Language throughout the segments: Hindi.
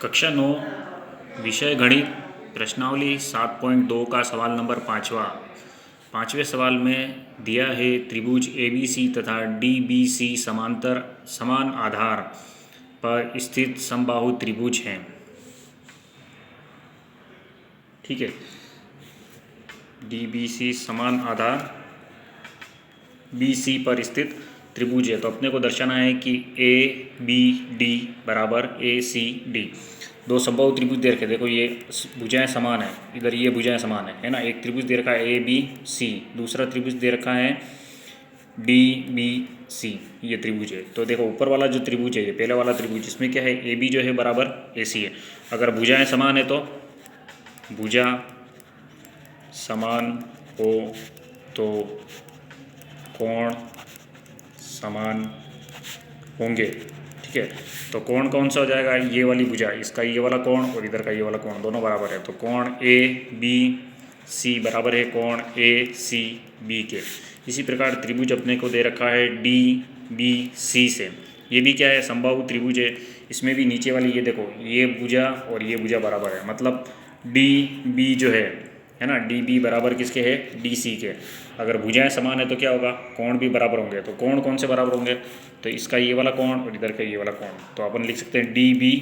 कक्षा 9 विषय गणित प्रश्नावली 7.2 का सवाल नंबर पाँचवें सवाल में दिया है त्रिभुज ABC तथा DBC समांतर समान आधार पर स्थित समबाहु त्रिभुज हैं। ठीक है, DBC समान आधार BC पर स्थित त्रिभुज है। तो अपने को दर्शाना है कि ABD बराबर ACD दो समबाहु त्रिभुज दे रखे। देखो ये भुजाएं समान है, इधर ये भुजाएं समान है ना। एक त्रिभुज दे रखा है ABC, दूसरा त्रिभुज दे रखा है DBC, ये त्रिभुज है। तो देखो ऊपर वाला जो त्रिभुज है, ये पहला वाला त्रिभुज, इसमें क्या है, AB जो है बराबर AC है। अगर भुजाएं समान है तो भुजा समान हो तो कोण समान होंगे। ठीक है, तो कोण कौन सा हो जाएगा, ये वाली भुजा, इसका ये वाला कोण और इधर का ये वाला कोण दोनों बराबर है। तो कोण ABC बराबर है कोण ACB के। इसी प्रकार त्रिभुज अपने को दे रखा है DBC से, ये भी क्या है, समबाहु त्रिभुज है। इसमें भी नीचे वाली ये देखो, ये भुजा और ये भुजा बराबर है, मतलब DB जो है ना, DB बराबर किसके है, DC के। अगर भुजाएं समान है तो क्या होगा, कोण भी बराबर होंगे। तो कोण कौन से बराबर होंगे, तो इसका ये वाला कोण और इधर का ये वाला कोण। तो अपन लिख सकते हैं DB,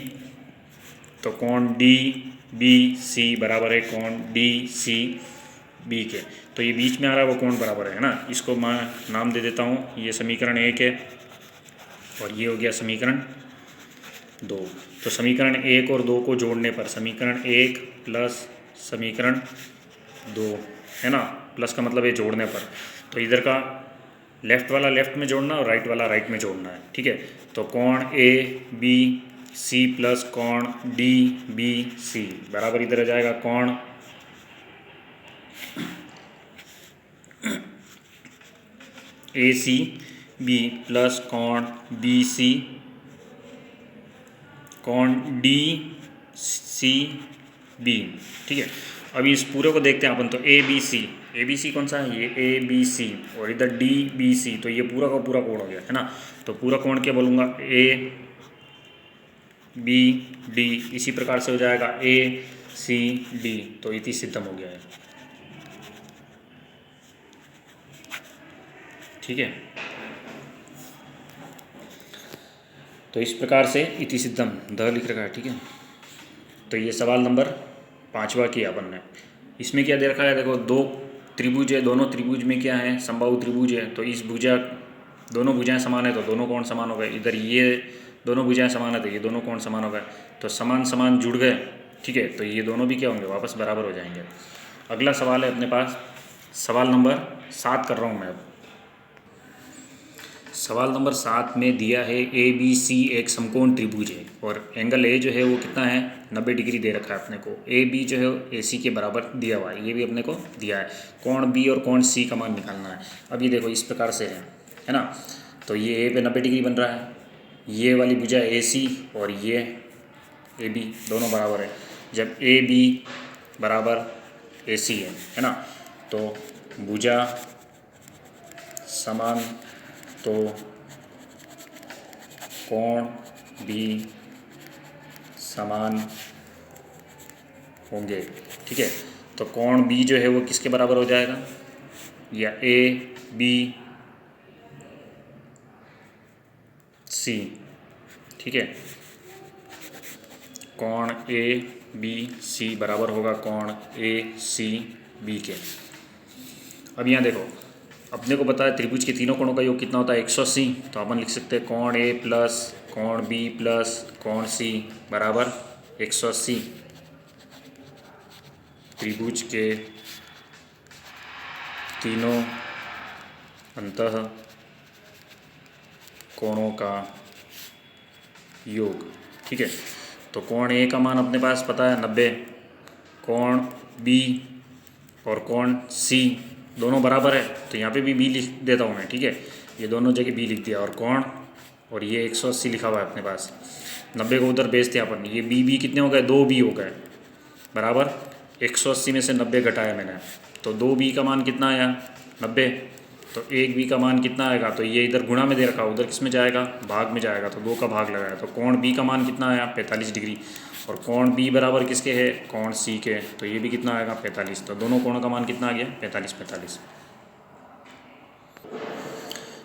तो कोण DBC बराबर है कोण DCB के। तो ये बीच में आ रहा है वो कोण बराबर है ना। इसको मैं नाम दे देता हूँ, ये समीकरण 1 है और ये हो गया समीकरण 2। तो समीकरण 1 और 2 को जोड़ने पर समीकरण 1 प्लस समीकरण 2 है ना, प्लस का मतलब ये जोड़ने पर, तो इधर का लेफ्ट वाला लेफ्ट में जोड़ना और राइट वाला राइट में जोड़ना है। ठीक है, तो कोण ABC प्लस कोण DBC बराबर इधर आ जाएगा कोण ACB प्लस कोण BC कोण DCB। ठीक है, अभी इस पूरे को देखते हैं अपन। तो ABC कौन सा है, ये ABC और इधर DBC, तो ये पूरा का पूरा कोण हो गया है ना। तो पूरा कोण क्या बोलूँगा, ABD। इसी प्रकार से हो जाएगा ACD, तो इति सिद्धम हो गया है। ठीक है, तो इस प्रकार से इति सिद्धम द लिख रखा है। ठीक है, तो ये सवाल नंबर 5वां किया अपन ने। इसमें क्या दे रखा है, देखो दो त्रिभुज है, दोनों त्रिभुज में क्या है, समबाहु त्रिभुज है। तो इस भुजा, दोनों भुजाएं समान है तो दोनों कोण समान हो गए। इधर ये दोनों भुजाएं समान है तो ये दोनों कोण समान हो गए। तो समान समान जुड़ गए। ठीक है, तो ये दोनों भी क्या होंगे, वापस बराबर हो जाएंगे। अगला सवाल है अपने पास, सवाल नंबर 7 कर रहा हूँ मैं अब। सवाल नंबर 7 में दिया है ABC एक समकोण त्रिभुज है और एंगल A जो है वो कितना है, 90 डिग्री दे रखा है अपने को। AB जो है AC के बराबर दिया हुआ है, ये भी अपने को दिया है। कोण B और कोण C का मान निकालना है। अब ये देखो इस प्रकार से है ना। तो ये A पे 90 डिग्री बन रहा है, ये वाली भुजा AC और ये AB दोनों बराबर है। जब AB बराबर AC है ना, तो भुजा समान तो कोण भी समान होंगे। ठीक है, तो कोण B जो है वो किसके बराबर हो जाएगा, या ABC। ठीक है, कोण ABC बराबर होगा कोण ACB के। अब यहाँ देखो, अपने को पता है त्रिभुज के तीनों कोणों का योग कितना होता है, 180। तो अपन लिख सकते हैं कोण A प्लस कोण B प्लस कोण C बराबर 180। त्रिभुज के तीनों अंतः कोणों का योग। ठीक है, तो कोण A का मान अपने पास पता है 90, कोण B और कोण C दोनों बराबर है, तो यहाँ पे भी B लिख देता हूँ मैं। ठीक है, ये दोनों जगह B लिख दिया, और कोण और ये 180 लिखा हुआ है अपने पास। 90 को उधर भेजते हैं अपन, ये B कितने हो गए, 2B हो गए बराबर 180 में से 90 घटाया मैंने, तो 2B का मान कितना आया, 90। तो 1b का मान कितना आएगा, तो ये इधर गुणा में दे रखा, उधर किस में जाएगा, भाग में जाएगा, तो 2 का भाग लगाया, तो कोण b का मान कितना आया 45 डिग्री। और कोण b बराबर किसके है, कोण c के, तो ये भी कितना आएगा 45। तो दोनों कोणों का मान कितना आ गया 45।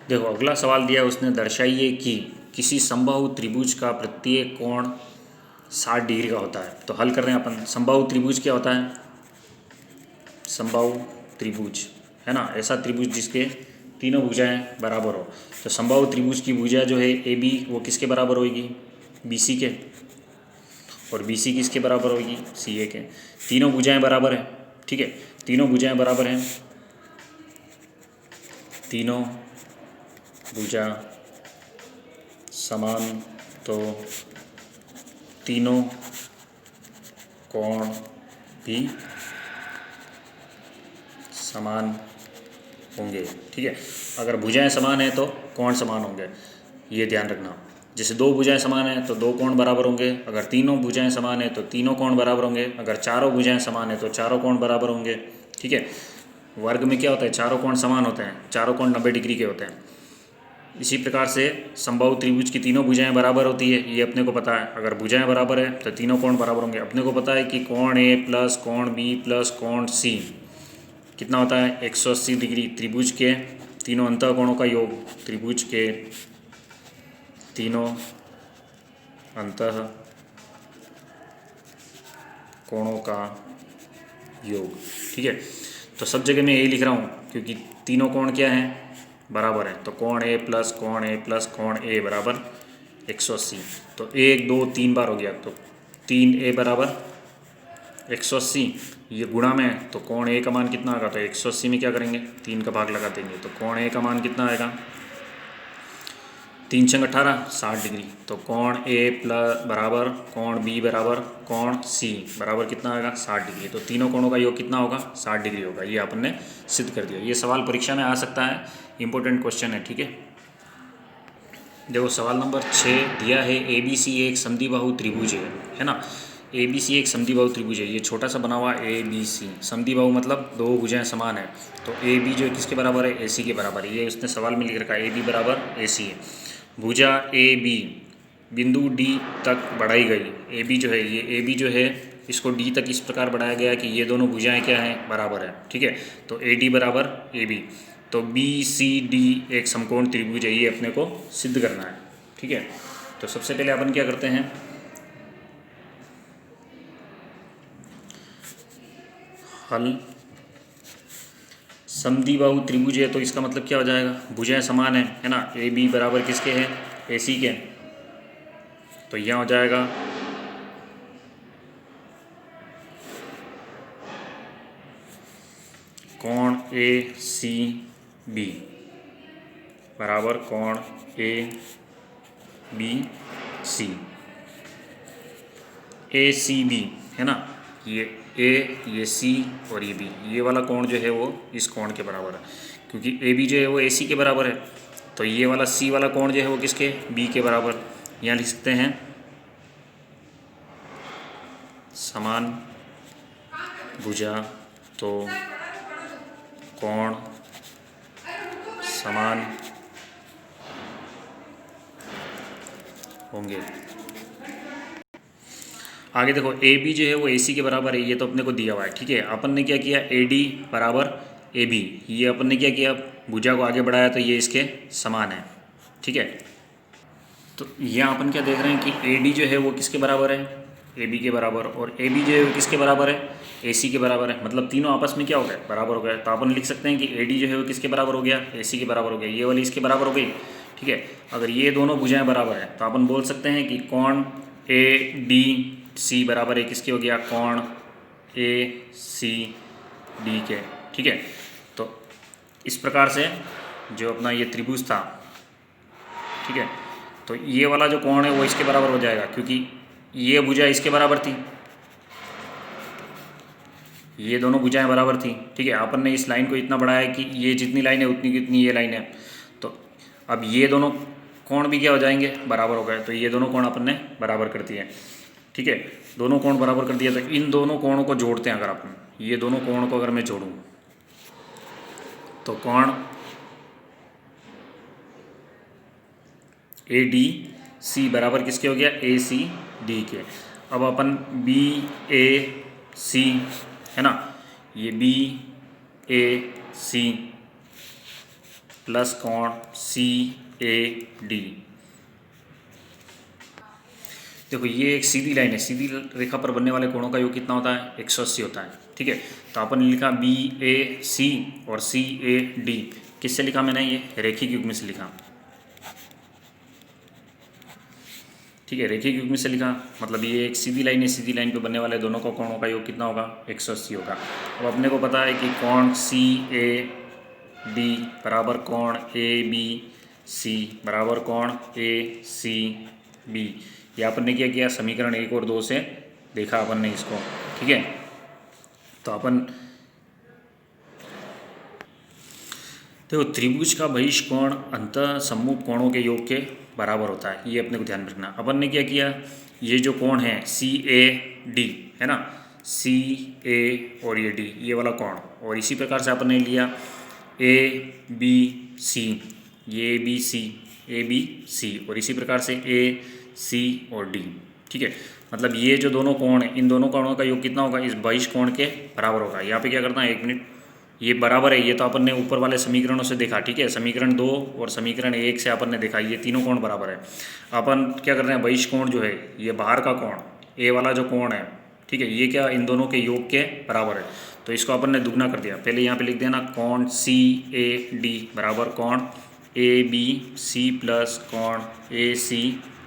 देखो अगला सवाल दिया उसने, दर्शाइए कि किसी समबाहु त्रिभुज का प्रत्येक कोण 60 डिग्री का होता है। तो हल कर रहे हैं अपन। समबाहु त्रिभुज क्या होता है, समबाहु त्रिभुज है ना, ऐसा त्रिभुज जिसके तीनों भुजाएं बराबर हो। तो समबाहु त्रिभुज की भुजा जो है ए बी वो किसके बराबर होगी, बी सी के, और बी सी किसके बराबर होगी, सी ए के। तीनों भुजाएं बराबर हैं, ठीक है, तीनों भुजाएं बराबर हैं, तीनों भुजा समान, तो तीनों कोण भी समान होंगे, ठीक है। अगर भुजाएं समान हैं तो कोण समान होंगे, ये ध्यान रखना। जैसे 2 भुजाएं समान हैं तो 2 कोण बराबर होंगे, अगर तीनों भुजाएं समान हैं तो तीनों कोण बराबर होंगे, अगर चारों भुजाएं समान हैं तो चारों कोण बराबर होंगे, ठीक है। वर्ग में क्या होता है, चारों कोण समान होते हैं, चारों कोण 90 डिग्री के होते हैं। इसी प्रकार से समबाहु त्रिभुज की तीनों भुजाएं बराबर होती है, ये अपने को पता है। अगर भुजाएं बराबर है तो तीनों कोण बराबर होंगे। अपने को पता है कि कोण ए प्लस कोण बी प्लस कोण सी कितना होता है 180 डिग्री। त्रिभुज के तीनों अंतः कोणों का योग, त्रिभुज के तीनों अंतः कोणों का योग, ठीक है। तो सब जगह मैं यही लिख रहा हूँ क्योंकि तीनों कोण क्या हैं, बराबर है। तो कोण ए प्लस कोण ए बराबर 180। तो 1 2 3 बार हो गया, तो 3a बराबर 180, ये गुणा में है, तो कोण ए का मान कितना आएगा, तो 180 में क्या करेंगे 3 का भाग लगा देंगे, तो कोण ए का मान कितना आएगा 3 छंग 18 60 डिग्री। तो कोण ए प्लस बराबर कोण बी बराबर कोण सी बराबर कितना आएगा 60 डिग्री। तो तीनों कोणों का योग कितना होगा 60 डिग्री होगा, ये अपन ने सिद्ध कर दिया। ये सवाल परीक्षा में आ सकता है, इंपॉर्टेंट क्वेश्चन है, ठीक है। देखो सवाल नंबर 6 दिया है, ए बी सी एक समद्विबाहु त्रिभुज है ना। ए बी सी एक समद्विबाहु त्रिभुज है, ये छोटा सा बना हुआ ए बी सी। समद्विबाहु मतलब 2 भुजाएं समान है, तो ए बी जो किसके बराबर है, ए सी के बराबर है। ये उसने सवाल में लिख रखा है, ए बी बराबर ए सी है। भुजा ए बी बिंदु डी तक बढ़ाई गई। ए बी जो है, ये ए बी जो है इसको डी तक इस प्रकार बढ़ाया गया कि ये दोनों भुजाएं क्या हैं, बराबर है, ठीक है। तो ए डी बराबर ए बी, तो बी सी डी एक समकोण त्रिभुज है, ये अपने को सिद्ध करना है, ठीक है। तो सबसे पहले अपन क्या करते हैं, हल। समद्विबाहु त्रिभुज है तो इसका मतलब क्या हो जाएगा, भुजाएं समान है ना। ए बी बराबर किसके हैं, ए सी के, तो यहाँ हो जाएगा कोण ए सी बी बराबर कोण A B C. A C B है ना, ये ए ये सी और ये बी, ये वाला कोण जो है वो इस कोण के बराबर है, क्योंकि ए बी जो है वो ए सी के बराबर है। तो ये वाला सी वाला कोण जो है वो किसके, बी के बराबर। यहाँ लिख सकते हैं समान भुजा तो कोण समान होंगे। आगे देखो ए बी जो है वो ए सी के बराबर है, ये तो अपने को दिया हुआ है, ठीक है। अपन ने क्या किया, ए डी बराबर ए बी, ये अपन ने क्या किया, भुजा को आगे बढ़ाया तो ये इसके समान है, ठीक है। तो यहाँ अपन क्या देख रहे हैं कि ए डी जो है वो किसके बराबर है, ए बी के बराबर, और ए बी जो है वो किसके बराबर है, ए सी के बराबर है। मतलब तीनों आपस में क्या हो गए, बराबर हो गए। तो अपन लिख सकते हैं कि ए डी जो है वो किसके बराबर हो गया, ए सी के बराबर हो गया, ये वाली इसके बराबर हो गई, ठीक है। अगर ये दोनों भुजाएं बराबर है तो अपन बोल सकते हैं कि कोण ए डी सी बराबर है किसके हो गया, कोण ए सी डी के, ठीक है। तो इस प्रकार से जो अपना ये त्रिभुज था, ठीक है, तो ये वाला जो कोण है वो इसके बराबर हो जाएगा, क्योंकि ये भुजा इसके बराबर थी, ये दोनों भुजाएं बराबर थी, ठीक है। अपन ने इस लाइन को इतना बढ़ाया कि ये जितनी लाइन है उतनी की उतनी ये लाइन है। तो अब ये दोनों कोण भी क्या हो जाएंगे, बराबर हो गए। तो ये दोनों कोण अपन ने बराबर कर दिए, ठीक है। दोनों कोण बराबर कर दिया, तो इन दोनों कोणों को जोड़ते हैं। अगर अपन ये दोनों कोण को अगर मैं जोड़ूँ तो कोण ए डी सी बराबर किसके हो गया, ए सी डी के। अब अपन बी ए सी है ना, ये बी ए सी प्लस कोण सी ए डी। देखो ये एक सीधी लाइन है, सीधी रेखा पर बनने वाले कोणों का योग कितना होता है, 180 होता है। ठीक है, तो अपन ने लिखा बी ए सी और सी ए डी, किससे लिखा मैंने, ये रेखिक युग्म से लिखा। ठीक है, रेखिक युग्म से लिखा, मतलब ये एक सीधी लाइन है, सीधी लाइन पे बनने वाले दोनों का कोणों का योग कितना होगा, 180 होगा। अब अपने को पता है कि कोण सी ए डी बराबर कोण ए बी सी बराबर कोण ए सी बी। ये अपन ने क्या किया, समीकरण 1 और 2 से देखा अपन ने इसको। ठीक है, तो अपन देखो त्रिभुज का बहिष कोण अंतः सम्मुख कोणों के योग के बराबर होता है, ये अपने को ध्यान रखना। अपन ने क्या किया, ये जो कोण है सी ए डी है ना, सी ए और ये डी, ये वाला कोण, और इसी प्रकार से अपन ने लिया ए बी सी, ये B C, A B C, और इसी प्रकार से ए सी और डी। ठीक है, मतलब ये जो दोनों कोण है, इन दोनों कोणों का योग कितना होगा, इस बहिष कोण के बराबर होगा। यहाँ पे क्या करना है, 1 मिनट, ये बराबर है, ये तो अपन ने ऊपर वाले समीकरणों से देखा। ठीक है, समीकरण 2 और समीकरण 1 से अपन ने देखा ये तीनों कोण बराबर है। अपन क्या कर रहे हैं, बहिष कोण जो है ये बाहर का कोण, ए वाला जो कोण है, ठीक है, ये क्या इन दोनों के योग के बराबर है, तो इसको अपन ने दुगना कर दिया। पहले यहाँ पे लिख देना कोण सी ए डी बराबर कोण ए बी सी प्लस कोण ए सी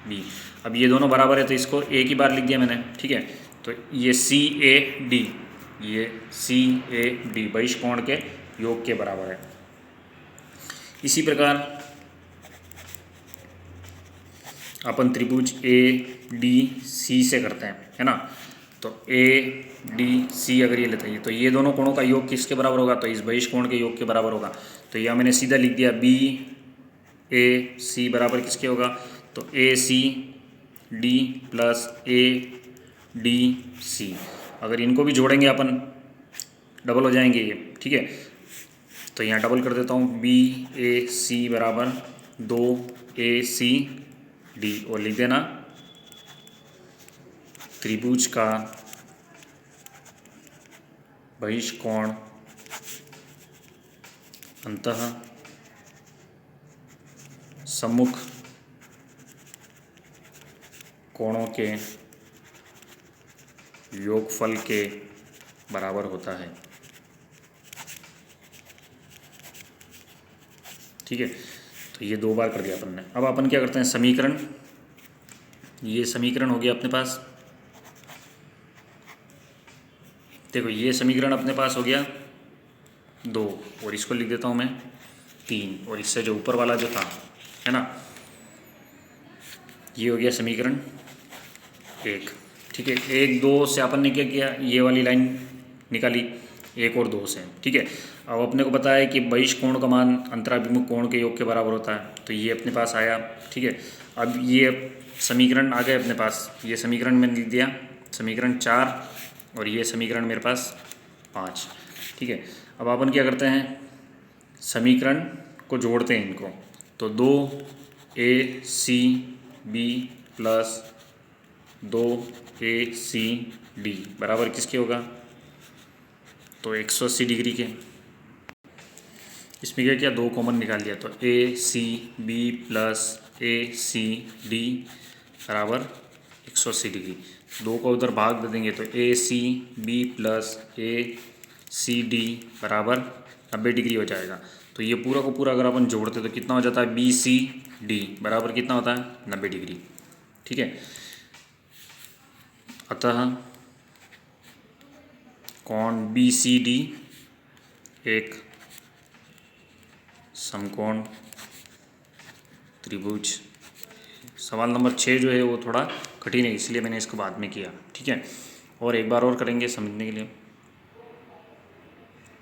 बी। अब ये दोनों बराबर है तो इसको एक ही बार लिख दिया मैंने। ठीक है, तो ये सी ए डी, ये सी ए डी बहिष कोण के योग के बराबर है। इसी प्रकार अपन त्रिभुज ए डी सी से करते हैं, है ना, तो ए डी सी अगर ये लेते हैं तो ये दोनों कोणों का योग किसके बराबर होगा, तो इस बहिष कोण के योग के बराबर होगा। तो यह मैंने सीधा लिख दिया बी ए सी बराबर किसके होगा, तो A C D plus A D C. अगर इनको भी जोड़ेंगे अपन डबल हो जाएंगे ये। ठीक है, तो यहाँ डबल कर देता हूँ, बी ए सी बराबर 2 ए सी डी, और लिख देना त्रिभुज का बहिष कोण अंतः सम्मुख कोणों के योगफल के बराबर होता है। ठीक है, तो ये 2 बार कर दिया अपन ने। अब अपन क्या करते हैं, समीकरण, ये समीकरण हो गया अपने पास। देखो ये समीकरण अपने पास हो गया 2, और इसको लिख देता हूँ मैं 3, और इससे जो ऊपर वाला जो था, है ना, ये हो गया समीकरण 1। ठीक है, 1 2 से अपन ने क्या किया, ये वाली लाइन निकाली 1 और 2 से। ठीक है, अब अपने को पता है कि बहिष कोण का मान अंतराभिमुख कोण के योग के बराबर होता है, तो ये अपने पास आया। ठीक है, अब ये समीकरण आ गए अपने पास, ये समीकरण मैंने लिख दिया समीकरण 4, और ये समीकरण मेरे पास 5। ठीक है, अब अपन क्या करते हैं, समीकरण को जोड़ते हैं इनको, तो 2 ए सी बी प्लस 2 ए सी डी बराबर किसके होगा, तो 180 डिग्री के। इसमें क्या किया, 2 कॉमन निकाल लिया, तो A C B plus A C D बराबर 180 डिग्री। 2 को उधर भाग दे देंगे तो A C B plus A C D बराबर 90 डिग्री हो जाएगा। तो ये पूरा को पूरा अगर अपन जोड़ते तो कितना हो जाता है, बी सी डी बराबर कितना होता है, 90 डिग्री। ठीक है, अतः कोण बी सी डी एक समकोण त्रिभुज। सवाल नंबर 6 जो है वो थोड़ा कठिन है, इसलिए मैंने इसको बाद में किया। ठीक है, और एक बार और करेंगे समझने के लिए।